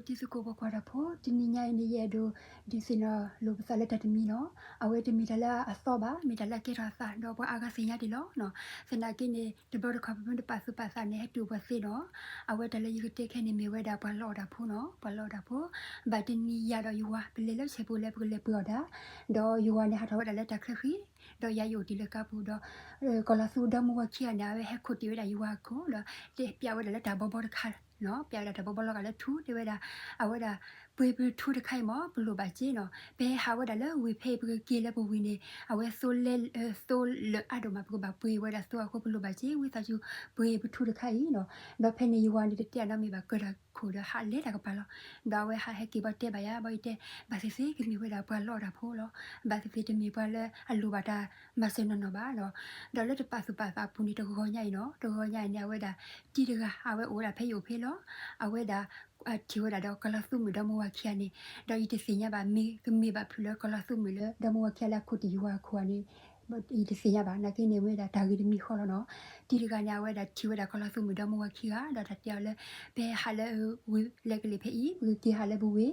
ဒီစကိုဘကွာတာဖို့ဒီညညနေရတော့ဒီစင်လောဘစားလက်တမီနော်အဝဲတမီတလာအစောပါမီတလာကေရာစာတော့ဘအာကစင်ရတယ်လို့နော်စင်နာကိနေဒီဘောခပ်မန်တပါစပါစာနေတူပါစေနော်အဝဲတလေယူတက်ခဲနေမီဝဲတာဘလော့တာဖို့နော်ဘလော့တာဖို့ဗတ်တင်နီရတော့ယူဝါပလေလက်ချက်ဖို့လက်ပလေပြောတာတော့ယူဝါနေဟာတော့လက်တက်ခခီတော့ရယူဒီလကပူတော့ကလာဆူဒမဝချီနာဝဲဟခုတီဝဲတာယူဝါကိုတော့တေပြဝဲလက်တာဘောဘောတခါနော်ပြရတဲ့ဘောလောကလည်းထူးတွေဒါအဝဒါပွေပွေထူးတခိုင်မဘလို့ပါကြီးနော်ဘဲဟာဝဒါလည်းဝေဖေးပကီလည်းပဝင်းနေအဝဲဆိုလဲဆိုလအဒမပကပါပွေဝဒါဆိုအခုဘလို့ပါကြီးဝေသာကျူပွေထူးတခိုင်နော်တော့ဖဲနေယူဝါနေတဲ့တဲ့နော်မိပါကရခိုဒါဟာလေတာကပါလို့ဒါဝဲဟာဟက်ကီဘတဲ့ပါရဘိတဲ့ဘာစီစီကမီဝဲဒါပွာလော်တာဖိုးလို့ဘာစီစီတမီပွာလဲအလူပါတာမစနနော်ပါနော်ဒါလည်းတပါစပါပူနေတကောညိုင်နော်တကောညိုင်နေဝဲဒါတီတကဟာဝဲအိုးတာဖဲယူဖေးလို့အဝဲဒါအချီဝဒါတော့ကလာစုမဒမဝခ yani တော့ဒီစင်ရပါမီကမီပါဖလကလာစုမလဒမဝခလာခုတီဝါခွာနေဒီစင်ရပါနာကိနေဝဲဒါဒါဂီမီခေါ်လို့နော်ဒီကညာဝဲဒါချီဝဒါကလာစုမဒမဝခီကဒါတတရလဲဘဲဟာလဲဝီလက်ကလေးဖေးဝီတီဟာလဲဘူဝေ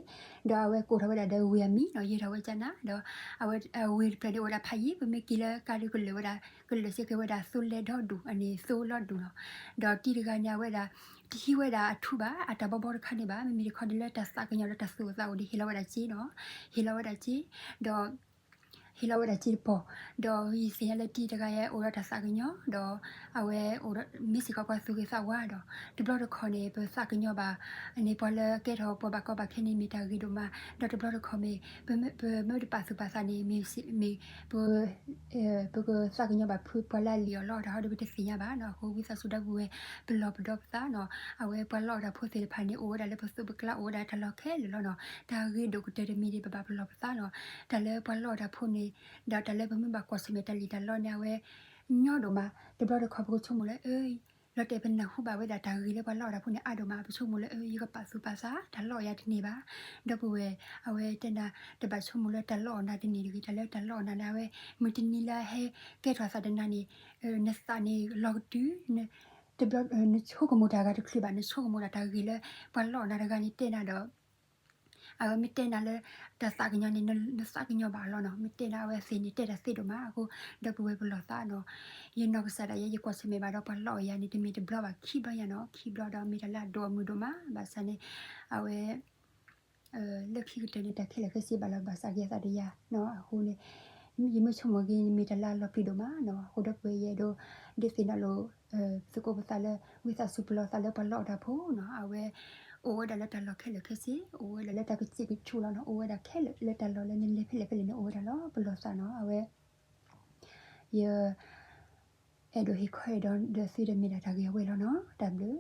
ဒါဝဲကိုထဝဲဒါဝေမီနော်ရေထဝဲချနာတော့အဝဲဝီပဒေဝဒါဖိုင်ပမေကီလာကာရီကလေဝဒါကလေစကဝဒါဆိုလေတော့ဒူအနေဆိုလော့ဒူနော်တော့ဒီကညာဝဲဒါဒီဝဲတာအထူပါအတဘဘောခနေပါမမီခေါ်ဒီလက်တစကညလက်တဆူစာဒီဟီလဝဲတာကြီးနော်ဟီလဝဲတာကြီးတော့ဟီလဝဲတာကြီးပေါ်တော့ဒီစရလက်တီတကရဲ့အိုရတစကညတော့အဝဲအိုမစ်စီကကွာစုကေစာဝါတော့ဒီဘလော့ခေါ်နေပစကညပါအနေပေါ်လကဲတော့ပေါ်ဘကဘခနေမီတာဂီဒိုမာတော့ဒီဘလော့ခေါ်မေဘမဒီပါစပါစာနေမီမီဘကစကညပါဖူပလာလီလော်တော့ဒီဘတစရပါနော်ဟိုဝိဆာဆူဒဘူဘလော့ဘဒေါ့စာနော်အဝဲပလော့တာဖို့စီဖာနေအိုဒါလည်းပစုပကလာအိုဒါထလော်ခဲလော်နော်ဒါဂီဒိုကတဲမီဒီပပဘလော့စာနော်ဒါလည်းပလော့တာဖို့နေဒါတလည်းဘမဘကောစမီတလီတလော်နေဝဲညော့တော့မှာဒီဘလော့ခေါ်ဖို့ချုံမလဲအေးလော်တေပနဟုပါဝဲဒါဂီလည်းပလော့တာဖို့နေအဒိုမှာပချုံမလဲအေးရကပါစုပါစာဒါလော်ရတဲ့နေပါတော့ဘဝဲအဝဲတန်တာတပတ်ချုံမလဲတလော်နာတဲ့နေဒီတလည်းတလော်နာနာဝဲမတင်နီလာဟဲကဲထွာစာတနာနေနစတာနေလော်တူတဘလနချိုကမတာကတခလပါနချိုကမတာကြီးလဲဘလော်နာတကနေတဲ့နာတော့အမတဲ့နာလဲတစကညနေနစကညဘာလောနော်မတဲ့နာဝဲစင်းနေတဲ့စစ်တော့မှာအခုဒပဝဲဘလော်သားနော်ရနောကစားရရကွစမေဘာတော့ဘလော်ရနေတမီတဘလော်ပါခိဘရနော်ခိဘလော်တော့မီတလာတော့မူတော့မှာဘာစနေအဝဲလက်ခိကတဲ့တက်ခဲလက်ခစီဘာလော်ဘာစာရစာတရနော်အခုနေဒီမချုံမကင်းမီတလာလော်ပြီးတော့မှာနော်ဟိုတော့ပွဲရတော့ဒီစင်တော့စကိုပစာလဲဝိသဆူပလောစာလဲဘလော်တာဖို့နော်အဝဲအိုဝဲဒါလက်တလော်ခဲလက်ခစီအိုဝဲလက်တကချီကချူလောနော်အိုဝဲဒါခဲလက်တလော်လဲနေလေဖဲလေဖဲလေနော်အိုဝဲဒါလောဘလော်စာနော်အဝဲရအဲ့ဒိုဟီခွဲတော့ဒစီဒမီတာတကယ်ဝဲလောနော် W